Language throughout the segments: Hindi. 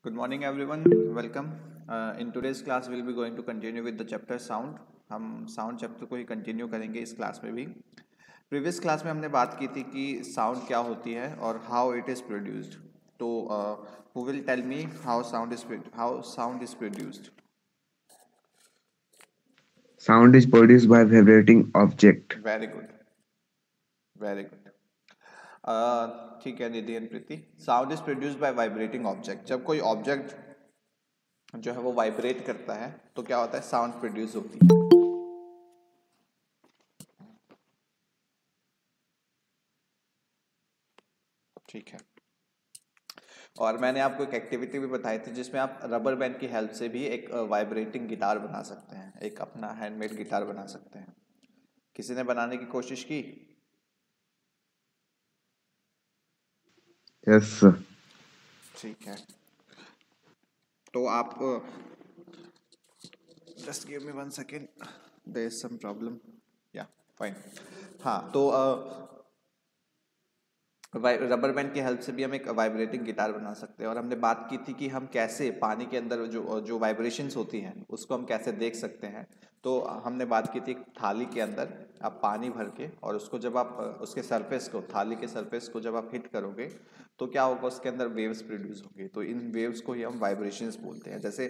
Good morning everyone, welcome. In today's class we'll be going to continue with the chapter sound. हम साउंड चैप्टर को ही कंटिन्यू करेंगे इस क्लास में भी. प्रीवियस क्लास में हमने बात की थी कि साउंड क्या होती है और हाउ इट इज़ प्रोड्यूस्ड. तो who will tell me how sound is produced. Sound is produced by vibrating object. Very good, very good. ठीक है Nidhi and Preeti. Sound is produced by vibrating object. जब कोई ऑब्जेक्ट जो है वो वाइब्रेट करता है तो क्या होता है, साउंड प्रोड्यूस होती है. ठीक है. और मैंने आपको एक एक्टिविटी भी बताई थी जिसमें आप रबर बैंड की हेल्प से भी एक वाइब्रेटिंग गिटार बना सकते हैं, एक अपना हैंडमेड गिटार बना सकते हैं. किसी ने बनाने की कोशिश की? Yes, sir. ठीक है. तो आप just give me 1 second, there is some problem. या फाइन. हाँ, तो रबर बैंड की हेल्प से भी हम एक वाइब्रेटिंग गिटार बना सकते हैं. और हमने बात की थी कि हम कैसे पानी के अंदर जो जो वाइब्रेशंस होती हैं उसको हम कैसे देख सकते हैं. तो हमने बात की थी थाली के अंदर आप पानी भर के, और उसको जब आप उसके सरफेस को, थाली के सरफेस को जब आप हिट करोगे तो क्या होगा, उसके अंदर वेव्स प्रोड्यूस होंगे. तो इन वेव्स को ही हम वाइब्रेशंस बोलते हैं. जैसे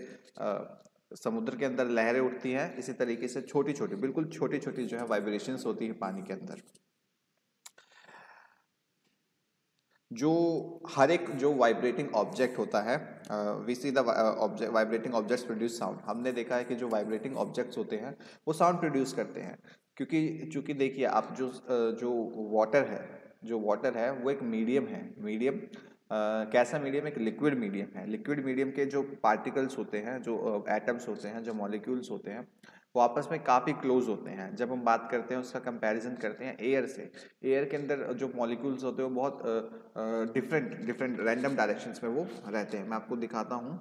समुद्र के अंदर लहरें उठती हैं, इसी तरीके से छोटी छोटी, बिल्कुल छोटी छोटी जो है वाइब्रेशंस होती है पानी के अंदर. जो हर एक जो वाइब्रेटिंग ऑब्जेक्ट होता है, we see the object vibrating objects produce sound. हमने देखा है कि जो वाइब्रेटिंग ऑब्जेक्ट्स होते हैं वो साउंड प्रोड्यूस करते हैं. क्योंकि चूंकि देखिए आप जो वाटर है, जो वाटर है वो एक मीडियम है. मीडियम कैसा मीडियम? एक लिक्विड मीडियम है. लिक्विड मीडियम के जो पार्टिकल्स होते हैं, जो एटम्स होते हैं, जो मॉलिक्यूल्स होते हैं, वो आपस में काफ़ी क्लोज होते हैं. जब हम बात करते हैं, उसका कंपैरिजन करते हैं एयर से, एयर के अंदर जो मॉलिक्यूल्स होते हैं वो बहुत डिफरेंट डिफरेंट रैंडम डायरेक्शंस में वो रहते हैं. मैं आपको दिखाता हूँ.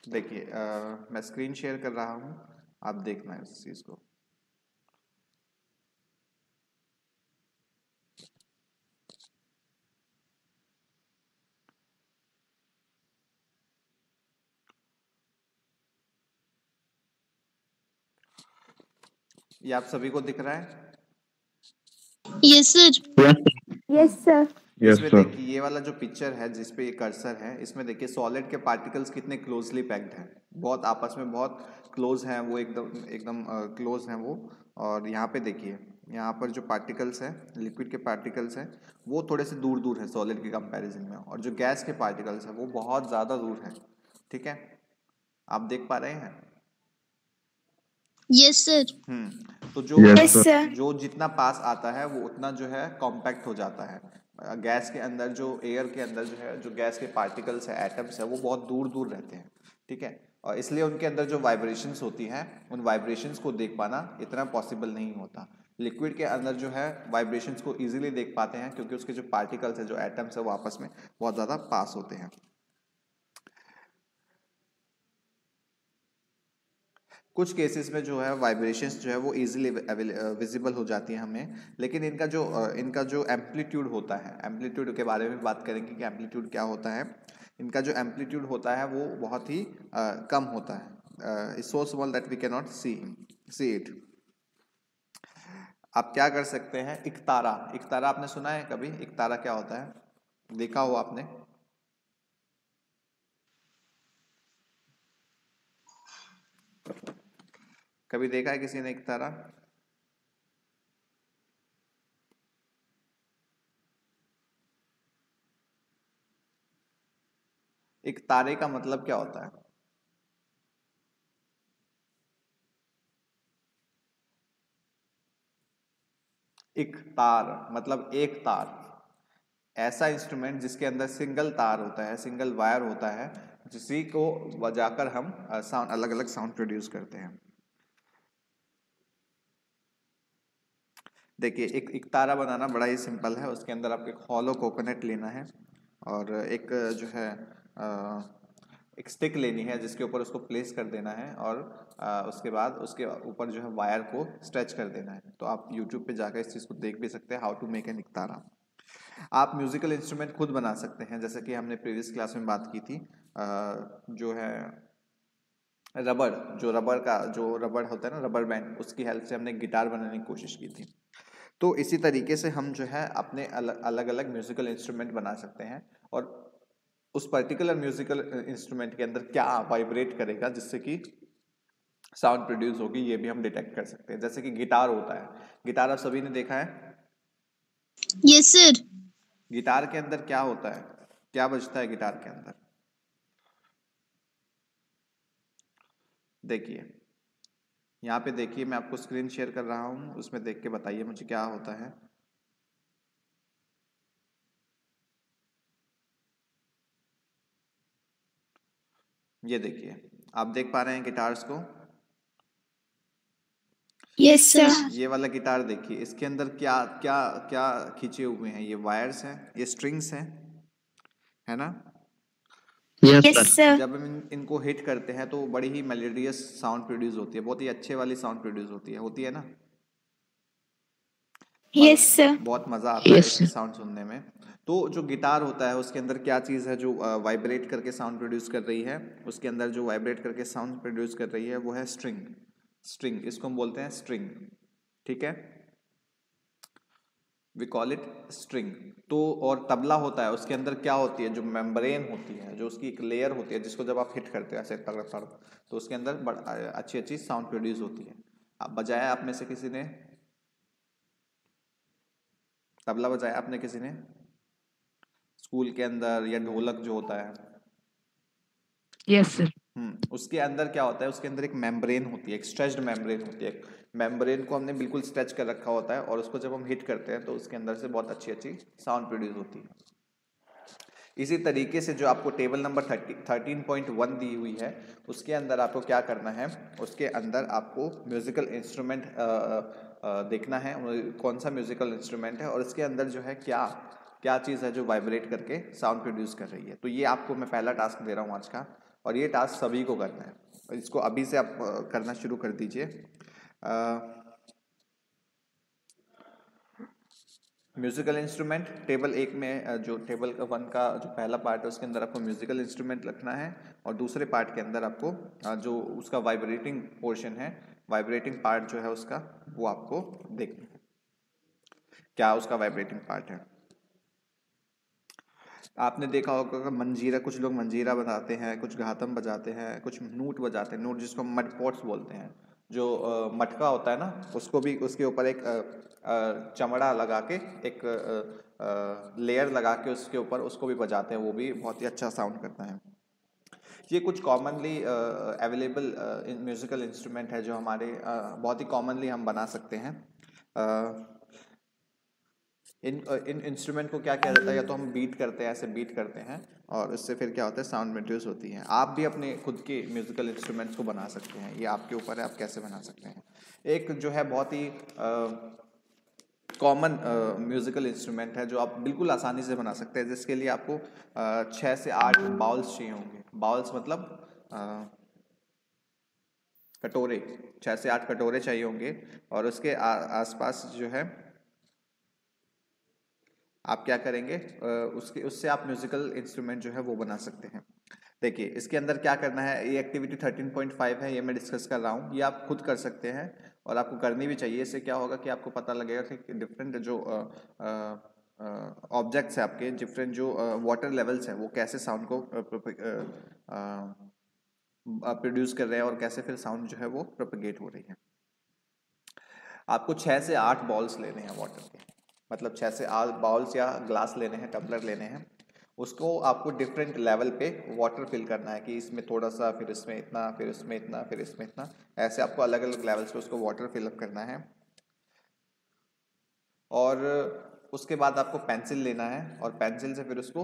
देखिए मैं स्क्रीन शेयर कर रहा हूँ, आप देखना है इस चीज़ को. ये आप सभी को दिख रहा है? Yes sir. Yes sir. Yes, इसमें sir. देखिए ये वाला जो पिक्चर है जिस पे ये कर्सर है, इसमें देखिए सॉलिड के पार्टिकल्स कितने क्लोजली पैक्ड हैं, बहुत आपस में बहुत क्लोज हैं वो, एकदम एकदम क्लोज हैं वो. और यहाँ पे देखिए, यहाँ पर जो पार्टिकल्स हैं, लिक्विड के पार्टिकल्स हैं, वो थोड़े से दूर दूर है सॉलिड के कंपैरिजन में. और जो गैस के पार्टिकल्स हैं वो बहुत ज़्यादा दूर है. ठीक है, आप देख पा रहे हैं? Yes sir. तो जो Yes, यस sir. सर. जो जितना पास आता है वो उतना जो है कॉम्पैक्ट हो जाता है. गैस के अंदर, जो एयर के अंदर जो है, जो गैस के पार्टिकल्स है, एटम्स है, वो बहुत दूर दूर रहते हैं. ठीक है, और इसलिए उनके अंदर जो वाइब्रेशंस होती हैं, उन वाइब्रेशंस को देख पाना इतना पॉसिबल नहीं होता. लिक्विड के अंदर जो है वाइब्रेशंस को इजीली देख पाते हैं क्योंकि उसके जो पार्टिकल्स है, जो एटम्स है, वो आपस में बहुत ज़्यादा पास होते हैं. कुछ केसेस में जो है वाइब्रेशंस जो है वो इजीली विजिबल हो जाती है हमें. लेकिन इनका जो एम्पलीट्यूड होता है, एम्पलीट्यूड के बारे में बात करेंगे कि एम्पलीट्यूड क्या होता है. इनका जो एम्पलीट्यूड होता है वो बहुत ही कम होता है. It's so small that we can not see it. आप क्या कर सकते हैं, इकतारा. इकतारा आपने सुना है कभी? इकतारा क्या होता है, देखा हो आपने? कभी देखा है किसी ने इकतारा? इकतारे का मतलब क्या होता है? एक तार मतलब एक तार, ऐसा इंस्ट्रूमेंट जिसके अंदर सिंगल तार होता है, सिंगल वायर होता है, जिसी को बजाकर हम साउंड, अलग अलग साउंड प्रोड्यूस करते हैं. देखिए एक तारा बनाना बड़ा ही सिंपल है. उसके अंदर आपको एक हॉलो कोकोनट लेना है और एक जो है एक स्टिक लेनी है जिसके ऊपर उसको प्लेस कर देना है और उसके बाद उसके ऊपर जो है वायर को स्ट्रेच कर देना है। तो आप यूट्यूब पे जाकर इस चीज़ को देख भी सकते हैं, हाउ टू मेक एन इकतारा। आप म्यूजिकल इंस्ट्रूमेंट खुद बना सकते हैं, जैसे कि हमने प्रीवियस क्लास में बात की थी। जो है रबड़, जो रबड़ होता है ना, रबर बैंड, उसकी हेल्प से हमने गिटार बनाने की कोशिश की थी। तो इसी तरीके से हम जो है अपने अलग अलग म्यूजिकल इंस्ट्रूमेंट बना सकते हैं और उस पर्टिकुलर म्यूजिकल इंस्ट्रूमेंट के अंदर क्या वाइब्रेट करेगा जिससे कि साउंड प्रोड्यूस होगी, ये भी हम डिटेक्ट कर सकते हैं। जैसे कि गिटार होता है, गिटार आप सभी ने देखा है। Yes, sir. गिटार के अंदर क्या होता है, क्या बजता है गिटार के अंदर? देखिए यहाँ पे देखिए, मैं आपको स्क्रीन शेयर कर रहा हूँ, उसमें देख के बताइए मुझे क्या होता है। ये देखिए, आप देख पा रहे हैं गिटार्स को? Yes, sir. ये वाला गिटार देखिए, इसके अंदर क्या क्या क्या खींचे हुए हैं, ये वायर्स हैं, ये स्ट्रिंग्स हैं, है ना? Yes, sir. जब हम इनको हिट करते हैं तो बड़ी ही मेलोडियस साउंड प्रोड्यूस होती है, बहुत ही अच्छे वाली साउंड प्रोड्यूस होती है ना? Yes, sir. बहुत मज़ा आता है इसकी साउंड सुनने में। तो जो गिटार होता है उसके अंदर क्या चीज़ है जो वाइब्रेट करके साउंड प्रोड्यूस कर रही है? उसके अंदर जो वाइब्रेट करके साउंड प्रोड्यूस कर रही है वो है स्ट्रिंग। स्ट्रिंग, इसको हम बोलते हैं स्ट्रिंग, ठीक है, वी कॉल इट स्ट्रिंग। तो और तबला होता है, उसके अंदर क्या होती है, जो मेम्ब्रेन होती है, जो उसकी एक लेयर होती है, जिसको जब आप हिट करते हैं ऐसे तड़ तड़, तो उसके अंदर अच्छी अच्छी साउंड प्रोड्यूस होती है। अब बजाया आप में से किसी ने तबला, बजाया आपने किसी ने स्कूल के अंदर, या ढोलक जो होता है? Yes sir. उसके अंदर क्या होता है, उसके अंदर एक मेम्ब्रेन होती है, एक स्ट्रेच्ड मेम्ब्रेन होती है। मेम्ब्रेन को हमने बिल्कुल स्ट्रेच कर रखा होता है और उसको जब हम हिट करते हैं तो उसके अंदर से बहुत अच्छी अच्छी साउंड प्रोड्यूस होती है। इसी तरीके से जो आपको टेबल नंबर 13.1 दी हुई है, उसके अंदर आपको क्या करना है, उसके अंदर आपको म्यूजिकल इंस्ट्रूमेंट देखना है, कौन सा म्यूजिकल इंस्ट्रूमेंट है और इसके अंदर जो है क्या क्या चीज़ है जो वाइब्रेट करके साउंड प्रोड्यूस कर रही है। तो ये आपको मैं पहला टास्क दे रहा हूँ आज का, और ये टास्क सभी को करना है। इसको अभी से आप करना शुरू कर दीजिए। म्यूजिकल इंस्ट्रूमेंट टेबल 1 में, जो टेबल 1 का जो पहला पार्ट है उसके अंदर आपको म्यूजिकल इंस्ट्रूमेंट रखना है, और दूसरे पार्ट के अंदर आपको जो उसका वाइब्रेटिंग पोर्शन है, वाइब्रेटिंग पार्ट जो है उसका, वो आपको देखना है क्या उसका वाइब्रेटिंग पार्ट है। आपने देखा होगा मंजीरा, कुछ लोग मंजीरा बजाते हैं, कुछ घातम बजाते हैं, कुछ नूट बजाते हैं, नूट जिसको मड पॉट्स बोलते हैं। जो मटका होता है ना, उसको भी उसके ऊपर एक चमड़ा लगा के, एक लेयर लगा के उसके ऊपर उसको भी बजाते हैं, वो भी बहुत ही अच्छा साउंड करता है। ये कुछ कॉमनली अवेलेबल म्यूजिकल इंस्ट्रूमेंट है जो हमारे बहुत ही कॉमनली हम बना सकते हैं। इन इंस्ट्रूमेंट को क्या किया जाता है, या तो हम बीट करते हैं, ऐसे बीट करते हैं और इससे फिर क्या होता है, साउंड प्रोड्यूस होती है। आप भी अपने खुद के म्यूजिकल इंस्ट्रूमेंट्स को बना सकते हैं, ये आपके ऊपर है आप कैसे बना सकते हैं। एक जो है बहुत ही कॉमन म्यूजिकल इंस्ट्रूमेंट है जो आप बिल्कुल आसानी से बना सकते हैं, जिसके लिए आपको 6 से 8 बाउल्स चाहिए होंगे। बाउल्स मतलब कटोरे, 6 से 8 कटोरे चाहिए होंगे, और उसके आसपास जो है आप क्या करेंगे, उससे आप म्यूजिकल इंस्ट्रूमेंट जो है वो बना सकते हैं। देखिए इसके अंदर क्या करना है, ये एक्टिविटी 13.5 है, ये मैं डिस्कस कर रहा हूँ, ये आप खुद कर सकते हैं और आपको करनी भी चाहिए। इससे क्या होगा कि आपको पता लगेगा कि डिफरेंट जो ऑब्जेक्ट्स है आपके, डिफरेंट जो वाटर लेवल्स हैं, वो कैसे साउंड को प्रोड्यूस कर रहे हैं और कैसे फिर साउंड जो है वो प्रोपेगेट हो रही है। आपको 6 से 8 बॉल्स लेने हैं वाटर के, मतलब 6 से 8 बाउल्स या ग्लास लेने हैं, टम्बलर लेने हैं। उसको आपको डिफरेंट लेवल पे वाटर फिल करना है, कि इसमें थोड़ा सा, फिर इसमें इतना, फिर इसमें इतना, फिर इसमें इतना, ऐसे आपको अलग अलग लेवल्स पे उसको वाटर फिलअप करना है। और उसके बाद आपको पेंसिल लेना है और पेंसिल से फिर उसको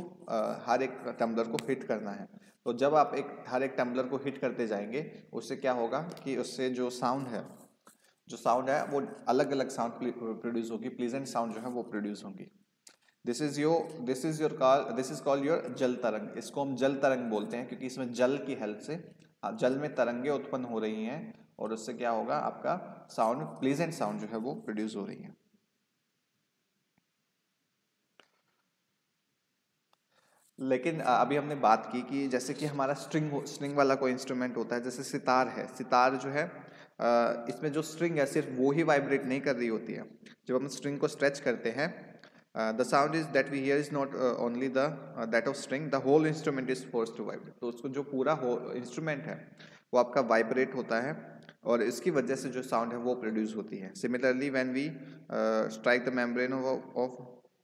हर एक टम्बलर को हिट करना है। तो जब आप हर एक टम्बलर को हिट करते जाएंगे, उससे क्या होगा कि उससे जो साउंड है वो अलग अलग साउंड प्रोड्यूस होगी, प्लीजेंट साउंड जो है वो प्रोड्यूस होगी। दिस इज कॉल्ड योर जल तरंग। इसको हम जल तरंग बोलते हैं क्योंकि इसमें जल की हेल्प से जल में तरंगे उत्पन्न हो रही हैं और उससे क्या होगा, आपका साउंड, प्लीजेंट साउंड जो है वो प्रोड्यूस हो रही है। लेकिन अभी हमने बात की कि जैसे कि हमारा स्ट्रिंग वाला कोई इंस्ट्रूमेंट होता है, जैसे सितार है। सितार जो है इसमें जो स्ट्रिंग है सिर्फ वो ही वाइब्रेट नहीं कर रही होती है। जब हम स्ट्रिंग को स्ट्रेच करते हैं, the sound is that we hear is not only the that of string, the whole instrument is force to vibrate. तो उसको जो पूरा इंस्ट्रूमेंट है वो आपका वाइब्रेट होता है और इसकी वजह से जो साउंड है वो प्रोड्यूस होती है। Similarly when we strike the membrane of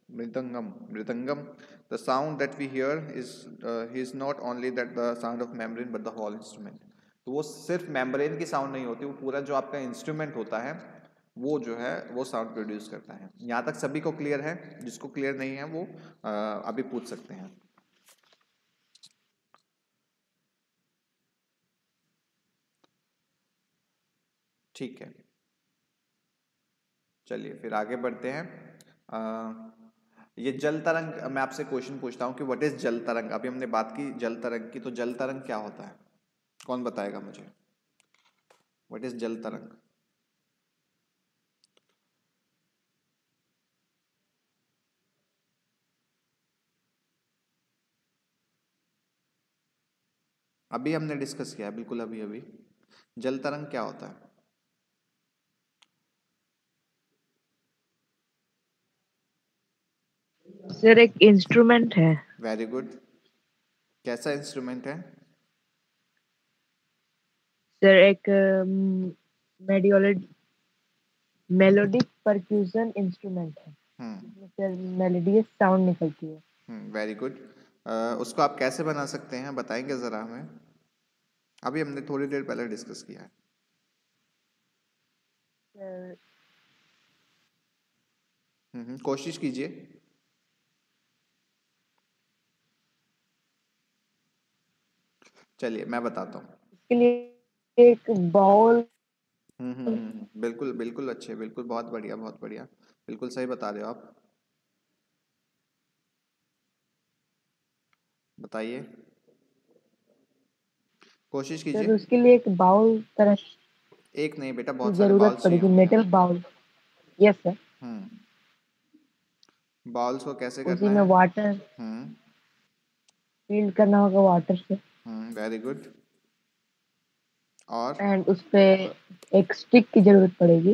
mridangam, the sound that we hear is not only that the sound of membrane but the whole instrument। तो वो सिर्फ मेम्ब्रेन की साउंड नहीं होती, वो पूरा जो आपका इंस्ट्रूमेंट होता है वो जो है वो साउंड प्रोड्यूस करता है। यहाँ तक सभी को क्लियर है? जिसको क्लियर नहीं है वो अभी पूछ सकते हैं। ठीक है, चलिए फिर आगे बढ़ते हैं। ये जल तरंग, मैं आपसे क्वेश्चन पूछता हूँ कि व्हाट इज जल तरंग। अभी हमने बात की जल तरंग की, तो जल तरंग क्या होता है? कौन बताएगा मुझे? व्हाट इज जल तरंग? अभी हमने डिस्कस किया है, बिल्कुल अभी अभी। जल तरंग क्या होता है? सर एक इंस्ट्रूमेंट है। Very good. कैसा इंस्ट्रूमेंट है? सर एक मेलोडिक परक्यूशन इंस्ट्रूमेंट है। सर मेलोडियस साउंड निकलती है। Very good. उसको आप कैसे बना सकते हैं, बताएंगे जरा हमें? अभी हमने थोड़ी देर पहले डिस्कस किया है। कोशिश कीजिए। चलिए मैं बताता हूँ। इसके लिए एक बाउल। बिल्कुल बिल्कुल अच्छे, बिल्कुल बहुत बढ़िया बहुत बढ़िया, बिल्कुल सही बता रहे हो आप। बताइए, कोशिश सर कीजिए। उसके लिए एक बाउल तरह एक नहीं बेटा, बहुत सारे जरूरत बाउल्स चाहिए पड़ेगी, होंगे। Metal bowl. Yes sir. Bowls को कैसे उसी करना में है? वाटर फिल करना होगा वाटर से। Very good. और एंड उस पे एक स्टिक की जरूरत पड़ेगी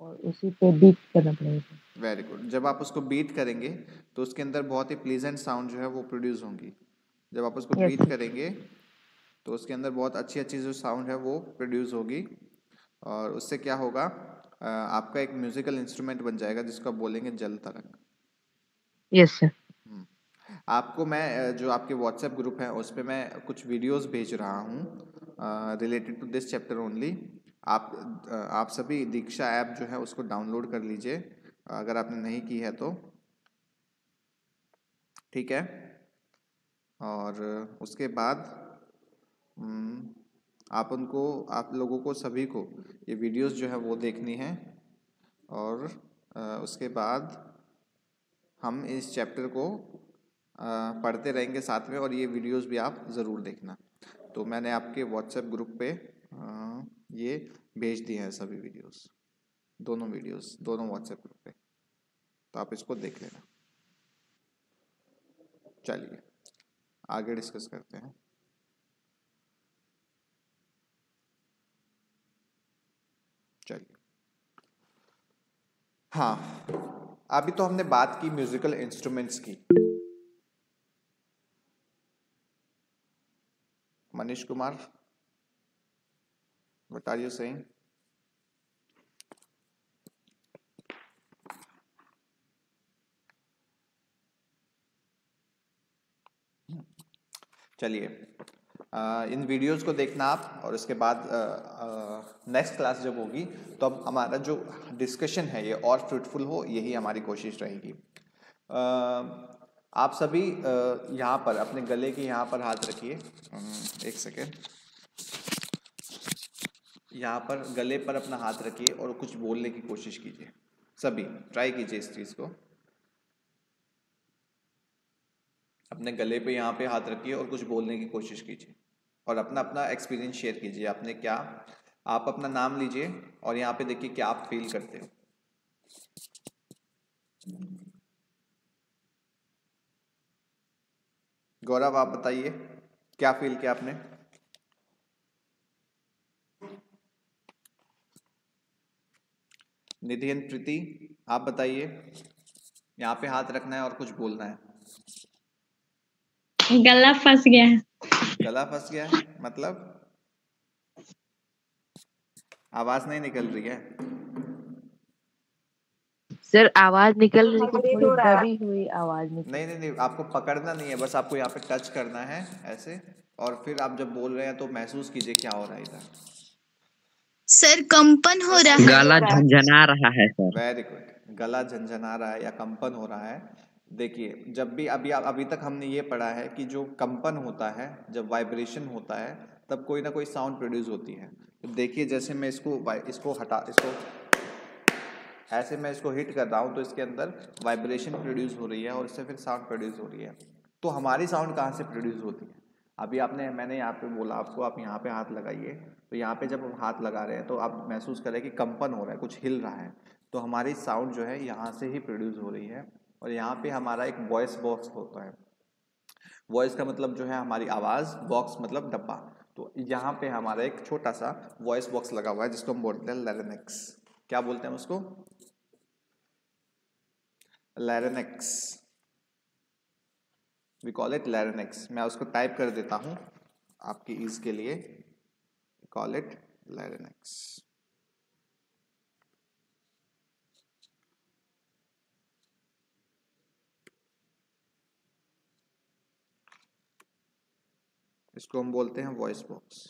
और उसी पे बीट करना पड़ेगा। Very good. जब आप उसको बीट करेंगे तो उसके अंदर बहुत ही प्लीजेंट साउंड जो है वो प्रोड्यूस होंगी। जब आप उसको बीट करेंगे तो उसके अंदर बहुत अच्छी अच्छी जो साउंड है वो प्रोड्यूस होगी और उससे क्या होगा, आपका एक म्यूजिकल इंस्ट्रूमेंट बन जाएगा जिसको आप बोलेंगे जल तरंग। Yes sir. आपको मैं जो आपके व्हाट्सएप ग्रुप है उस पर मैं कुछ वीडियोस भेज रहा हूँ related to this chapter only. आप सभी दीक्षा ऐप जो है उसको डाउनलोड कर लीजिए अगर आपने नहीं की है तो, ठीक है। और उसके बाद आप लोगों को सभी को ये वीडियोस जो है वो देखनी है और उसके बाद हम इस चैप्टर को पढ़ते रहेंगे साथ में और ये वीडियोस भी आप ज़रूर देखना। तो मैंने आपके व्हाट्सएप ग्रुप पे ये भेज दिए हैं सभी वीडियोस, दोनों वीडियोस, दोनों व्हाट्सएप ग्रुप पे, तो आप इसको देख लेना। चलिए आगे डिस्कस करते हैं। चलिए, हाँ, अभी तो हमने बात की म्यूजिकल इंस्ट्रूमेंट्स की। Manish Kumar, what are you saying? चलिए, इन वीडियोस को देखना आप और उसके बाद नेक्स्ट क्लास जब होगी तो अब हमारा जो डिस्कशन है ये और फ्रूटफुल हो, यही हमारी कोशिश रहेगी। आप सभी यहाँ पर अपने गले के यहाँ पर हाथ रखिए। एक सेकेंड, यहाँ पर गले पर अपना हाथ रखिए और कुछ बोलने की कोशिश कीजिए। सभी ट्राई कीजिए इस चीज़ को। अपने गले पे यहाँ पे हाथ रखिए और कुछ बोलने की कोशिश कीजिए और अपना अपना एक्सपीरियंस शेयर कीजिए। आपने क्या, आप अपना नाम लीजिए और यहाँ पे देखिए क्या आप फील करते हो। गौरव आप बताइए क्या फील किया आपने। निधि एंड प्रीति आप बताइए। यहाँ पे हाथ रखना है और कुछ बोलना है। गला फंस गया है। गला फंस गया है मतलब आवाज नहीं निकल रही है। सर आवाज निकल रही है, थोड़ी दबी हुई आवाज निकल। नहीं नहीं नहीं, आपको पकड़ना नहीं है, बस आपको यहाँ पे टच करना है ऐसे, और फिर आप जब बोल रहे हैं तो महसूस कीजिए क्या हो रहा है इधर। सर कंपन हो रहा है। गला झंझना रहा है सर। वेरी गुड, गला झंझना रहा है या कंपन हो रहा है। देखिए जब भी अभी तक हमने ये पढ़ा है कि जो कंपन होता है, जब वाइब्रेशन होता है तब कोई ना कोई साउंड प्रोड्यूस होती है। तो देखिए जैसे मैं इसको ऐसे मैं इसको हिट कर रहा हूँ तो इसके अंदर वाइब्रेशन प्रोड्यूस हो रही है और इससे फिर साउंड प्रोड्यूस हो रही है। तो हमारी साउंड कहाँ से प्रोड्यूस होती है? अभी मैंने यहाँ पे बोला आपको, आप यहाँ पे हाथ लगाइए, तो यहाँ पे जब हम हाथ लगा रहे हैं तो आप महसूस करें कि कंपन हो रहा है, कुछ हिल रहा है। तो हमारी साउंड जो है यहाँ से ही प्रोड्यूस हो रही है। और यहाँ पे हमारा एक वॉइस बॉक्स होता है। वॉइस का मतलब जो है हमारी आवाज़, बॉक्स मतलब डब्बा। तो यहाँ पे हमारा एक छोटा सा वॉइस बॉक्स लगा हुआ है जिसको हम बोलते हैं लैरिंक्स। क्या बोलते हैं उसको? Larynx. We call it larynx. मैं उसको टाइप कर देता हूँ आपकी ईज के लिए। Call it larynx. इसको हम बोलते हैं voice box.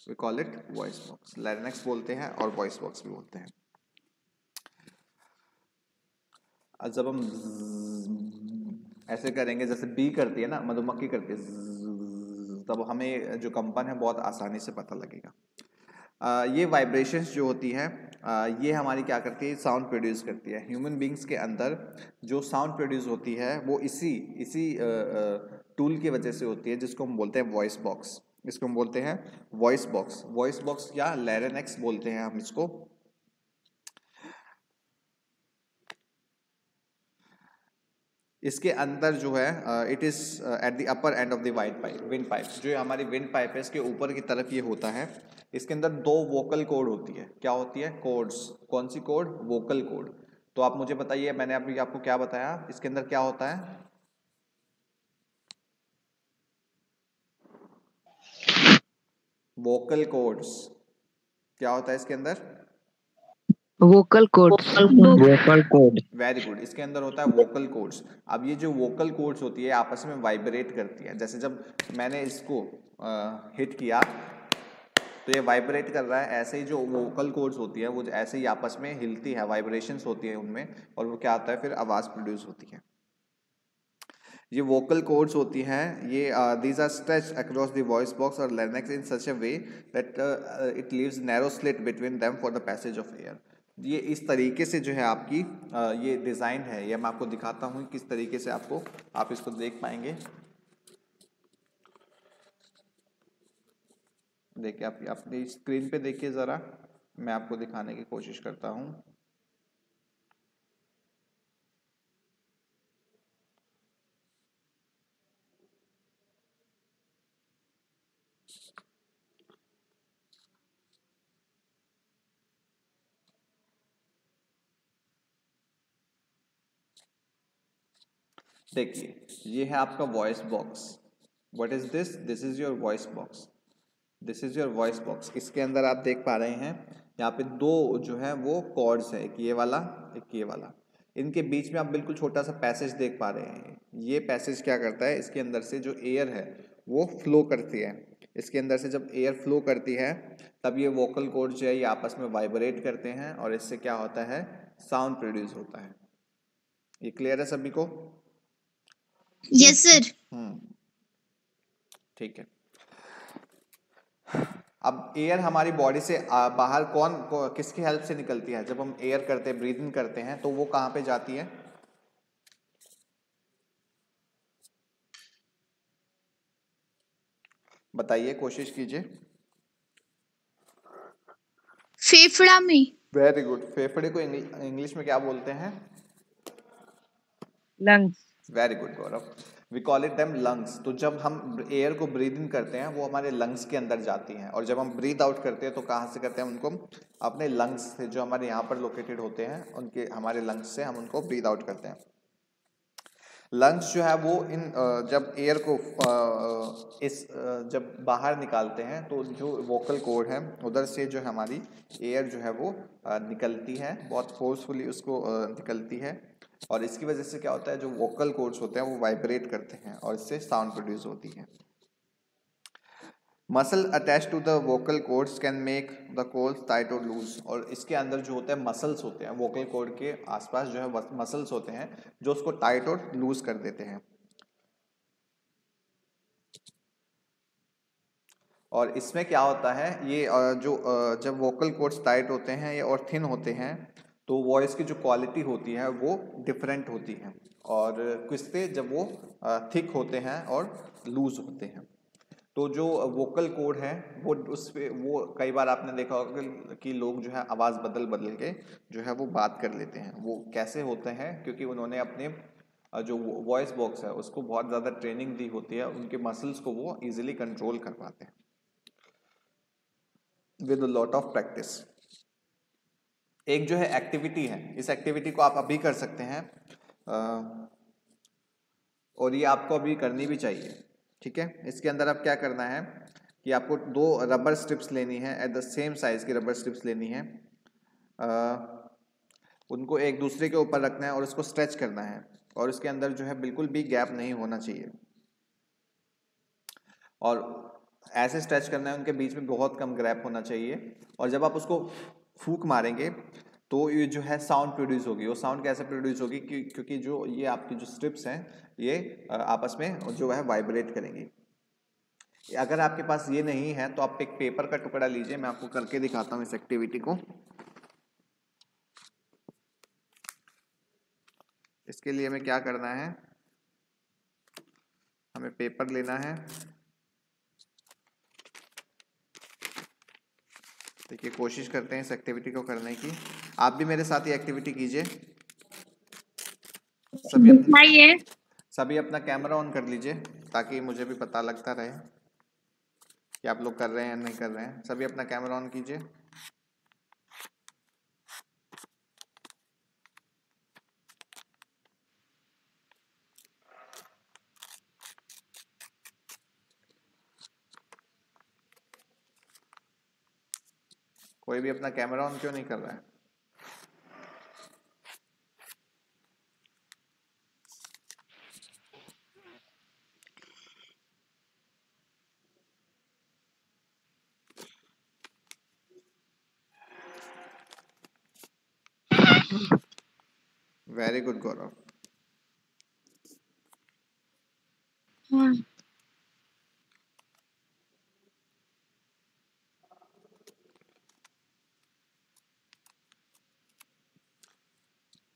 We call it voice box. Larynx बोलते हैं और वॉइस बॉक्स भी बोलते हैं। जब हम ऐसे करेंगे, जैसे बी करती है ना, मधुमक्खी करती है, तब हमें जो कंपन है बहुत आसानी से पता लगेगा। ये वाइब्रेशंस जो होती है ये हमारी क्या करती है? साउंड प्रोड्यूस करती है। ह्यूमन बींग्स के अंदर जो साउंड प्रोड्यूस होती है वो इसी टूल की वजह से होती है जिसको हम बोलते हैं वॉइस बॉक्स। इसको हम बोलते हैं वॉइस बॉक्स। वॉइस बॉक्स या लैरिंक्स बोलते हैं हम इसको। इसके अंदर जो है it is at the upper end of the wind pipe. जो हमारी विंड पाइप है इसके ऊपर की तरफ ये होता है। इसके अंदर दो वोकल कॉर्ड होती है। क्या होती है? कॉर्ड्स। कौन सी कॉर्ड? Vocal cord. तो आप मुझे बताइए, मैंने अभी आपको क्या बताया, इसके अंदर क्या होता है? Vocal cords. क्या होता है इसके अंदर? Vocal codes. Vocal cord. Very good, इसके अंदर होता है वोकल कोड्स। अब ये जो वोकल कोड्स होती है आपस में वाइब्रेट करती है। जैसे जब मैंने इसको हिट किया तो ये वाइब्रेट कर रहा है। ऐसे ही जो वोकल कोड्स होती है वो ऐसे ही आपस में हिलती है, वाइब्रेशंस होती है उनमें, और वो क्या आता है? फिर आवाज़ प्रोड्यूस होती है। ये वोकल कोड्स होती हैं, ये these are stretched across the voice box और larynx in such a way that it leaves narrow slit between them for the passage of air. ये इस तरीके से जो है आपकी ये डिज़ाइन है। ये मैं आपको दिखाता हूँ किस तरीके से आप इसको देख पाएंगे। देखिए आप अपनी स्क्रीन पे देखिए ज़रा, मैं आपको दिखाने की कोशिश करता हूँ। देखिए ये है आपका voice box. What is this? This is your voice box. This is your voice box. इसके अंदर आप देख पा रहे हैं यहाँ पे दो जो है वो कॉर्ड्स है, एक ये वाला, एक ये वाला। इनके बीच में आप बिल्कुल छोटा सा पैसेज देख पा रहे हैं। ये पैसेज क्या करता है? इसके अंदर से जो एयर है वो फ्लो करती है। इसके अंदर से जब एयर फ्लो करती है तब ये वोकल कॉर्ड जो है ये आपस में वाइब्रेट करते हैं और इससे क्या होता है? साउंड प्रोड्यूस होता है। ये क्लियर है सभी को? Yes sir. ठीक है। अब एयर हमारी बॉडी से बाहर किसकी हेल्प से निकलती है? जब हम एयर करते हैं, ब्रीदिंग करते हैं, तो वो कहाँ पे जाती है? बताइए, कोशिश कीजिए। फेफड़ा में। Very good. फेफड़े को इंग्लिश में क्या बोलते हैं? Lungs. Very good Gaurav. We call it them lungs. तो जब हम एयर को ब्रीद इन करते हैं वो हमारे लंग्स के अंदर जाती हैं, और जब हम ब्रीद आउट करते हैं तो कहाँ से करते हैं उनको? अपने लंग्स से, जो हमारे यहाँ पर लोकेटेड होते हैं, उनके हमारे लंग्स से हम उनको ब्रीद आउट करते हैं। लंग्स जो है वो जब एयर को जब बाहर निकालते हैं तो जो वोकल कॉर्ड है उधर से जो हमारी एयर जो है वो निकलती है, बहुत फोर्सफुली उसको निकलती है, और इसकी वजह से क्या होता है, जो वोकल कॉर्ड्स होते हैं वो वाइब्रेट करते हैं और इससे साउंड प्रोड्यूस होती है। Muscle attach to the vocal cords can make the cords tight और लूज। और इसके अंदर जो होते हैं मसल्स होते हैं, वोकल कॉर्ड के आसपास जो है मसल्स होते हैं जो उसको टाइट और लूज कर देते हैं। और इसमें क्या होता है, ये जब वोकल कॉर्ड्स टाइट होते हैं ये और थिन होते हैं तो वॉइस की जो क्वालिटी होती है वो डिफरेंट होती है, और किससे, जब वो थिक होते हैं और लूज होते हैं। तो जो वोकल कॉर्ड है वो उस पे, वो कई बार आपने देखा होगा कि लोग जो है आवाज़ बदल बदल के जो है वो बात कर लेते हैं। वो कैसे होते हैं? क्योंकि उन्होंने अपने जो वॉइस बॉक्स है उसको बहुत ज़्यादा ट्रेनिंग दी होती है, उनके मसल्स को वो इजीली कंट्रोल कर पाते हैं विद लॉट ऑफ प्रैक्टिस। एक जो है एक्टिविटी है, इस एक्टिविटी को आप अभी कर सकते हैं, और ये आपको अभी करनी भी चाहिए, ठीक है। इसके अंदर आप क्या करना है कि आपको 2 रबर स्ट्रिप्स लेनी है, एट द सेम साइज की रबर स्ट्रिप्स लेनी है, उनको एक दूसरे के ऊपर रखना है और उसको स्ट्रेच करना है, और उसके अंदर जो है बिल्कुल भी गैप नहीं होना चाहिए, और ऐसे स्ट्रेच करना है, उनके बीच में बहुत कम गैप होना चाहिए। और जब आप उसको फूंक मारेंगे तो ये जो है साउंड प्रोड्यूस होगी। वो साउंड कैसे प्रोड्यूस होगी? क्योंकि जो ये आपकी जो स्ट्रिप्स हैं ये आपस में जो है वाइब्रेट करेंगी। अगर आपके पास ये नहीं है तो आप एक पेपर का टुकड़ा लीजिए, मैं आपको करके दिखाता हूँ इस एक्टिविटी को। इसके लिए हमें क्या करना है, हमें पेपर लेना है। देखिए, कोशिश करते हैं इस एक्टिविटी को करने की। आप भी मेरे साथ ये एक्टिविटी कीजिए। सभी अपना कैमरा ऑन कर लीजिए ताकि मुझे भी पता लगता रहे कि आप लोग कर रहे हैं या नहीं कर रहे हैं। सभी अपना कैमरा ऑन कीजिए। कोई भी अपना कैमरा ऑन क्यों नहीं कर रहा है? वेरी गुड गौरव।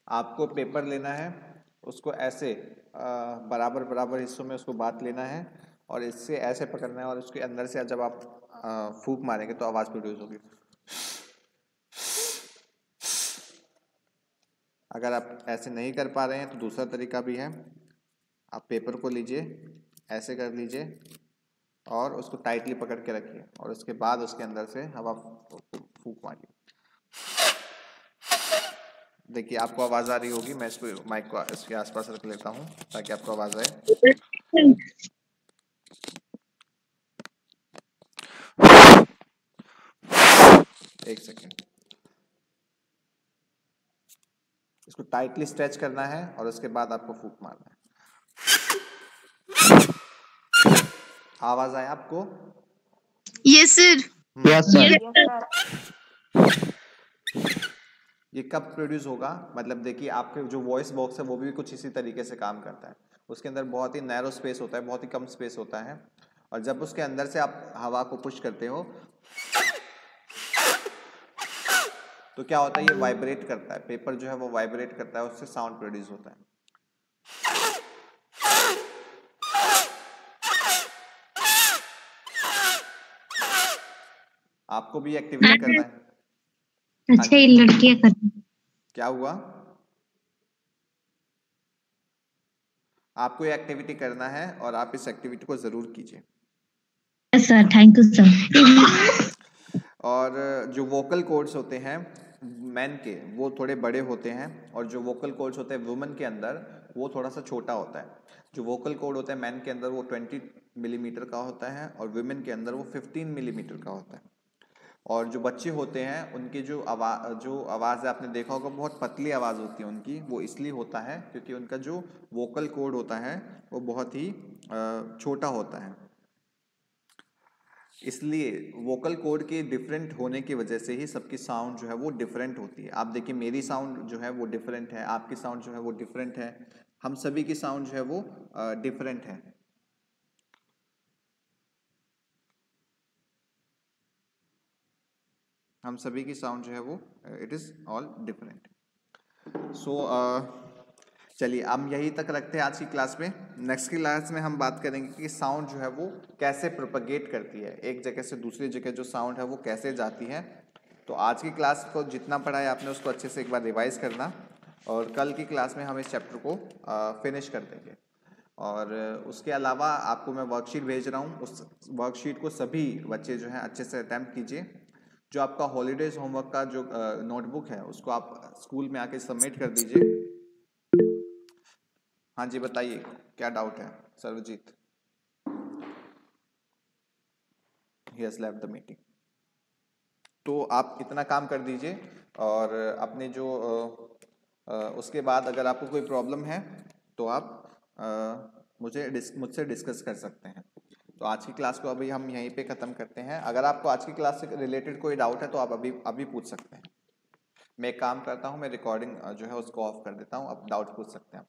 आपको पेपर लेना है, उसको ऐसे बराबर बराबर हिस्सों में उसको बांट लेना है, और इससे ऐसे पकड़ना है, और उसके अंदर से जब आप फूंक मारेंगे तो आवाज़ प्रोड्यूस होगी। अगर आप ऐसे नहीं कर पा रहे हैं तो दूसरा तरीका भी है। आप पेपर को लीजिए, ऐसे कर लीजिए और उसको टाइटली पकड़ के रखिए, और उसके बाद उसके अंदर से हवा फूंक मारिए। देखिए, आपको आवाज़ आ रही होगी। मैं इसको माइक को इसके आसपास रख लेता हूँ ताकि आपको आवाज़ आए। एक सेकेंड। इसको टाइटली स्ट्रेच करना है और उसके बाद आपको फूंक मारना है। आवाज आए आपको? Yes sir. Yes sir. ये कब प्रोड्यूस होगा? मतलब देखिए, आपके जो वॉइस बॉक्स है वो भी कुछ इसी तरीके से काम करता है। उसके अंदर बहुत ही नैरो स्पेस होता है, बहुत ही कम स्पेस होता है, और जब उसके अंदर से आप हवा को पुश करते हो तो क्या होता है, ये वाइब्रेट करता है। पेपर जो है वो वाइब्रेट करता है, उससे साउंड प्रोड्यूस होता है। आपको भी एक्टिविटी करना है। अच्छा, ये लड़कियां करती हैं। क्या हुआ? आपको ये एक्टिविटी करना है और आप इस एक्टिविटी को जरूर कीजिए। Yes sir, thank you sir. और जो वोकल कॉर्ड्स होते हैं मैन के, वो थोड़े बड़े होते हैं, और जो वोकल कॉर्ड्स होते हैं वुमेन के अंदर, वो थोड़ा सा छोटा होता है। जो वोकल कॉर्ड होता है मैन के अंदर वो 20 मिलीमीटर का होता है, और वुमेन के अंदर वो 15 मिलीमीटर का होता है। और जो बच्चे होते हैं उनकी जो आवाज़ है, आपने देखा होगा बहुत पतली आवाज़ होती है उनकी। वो इसलिए होता है क्योंकि उनका जो वोकल कॉर्ड होता है वो बहुत ही छोटा होता है। इसलिए वोकल कॉर्ड के डिफरेंट होने की वजह से ही सबकी साउंड जो है वो डिफरेंट होती है। आप देखिए मेरी साउंड जो है वो डिफरेंट है, आपकी साउंड जो है वो डिफरेंट है, हम सभी की साउंड जो है वो डिफरेंट है। हम सभी की साउंड जो है वो इट इज़ ऑल डिफरेंट। सो चलिए हम यही तक रखते हैं आज की क्लास में। नेक्स्ट क्लास में हम बात करेंगे कि साउंड जो है वो कैसे प्रोपगेट करती है, एक जगह से दूसरी जगह जो साउंड है वो कैसे जाती है। तो आज की क्लास को जितना पढ़ा है आपने उसको अच्छे से एक बार रिवाइज करना, और कल की क्लास में हम इस चैप्टर को फिनिश कर देंगे। और उसके अलावा आपको मैं वर्कशीट भेज रहा हूँ, उस वर्कशीट को सभी बच्चे जो हैं अच्छे से अटैम्प्ट कीजिए। जो आपका हॉलीडेज होमवर्क का जो नोटबुक है उसको आप स्कूल में आके सबमिट कर दीजिए। हाँ जी बताइए, क्या डाउट है Sarvjeet? He has left the meeting. तो आप इतना काम कर दीजिए, और अपने जो उसके बाद अगर आपको कोई प्रॉब्लम है तो आप मुझसे डिस्कस कर सकते हैं। तो आज की क्लास को अभी हम यहीं पे ख़त्म करते हैं। अगर आपको आज की क्लास से रिलेटेड कोई डाउट है तो आप अभी पूछ सकते हैं। मैं एक काम करता हूँ, मैं रिकॉर्डिंग जो है उसको ऑफ कर देता हूँ, आप डाउट पूछ सकते हैं।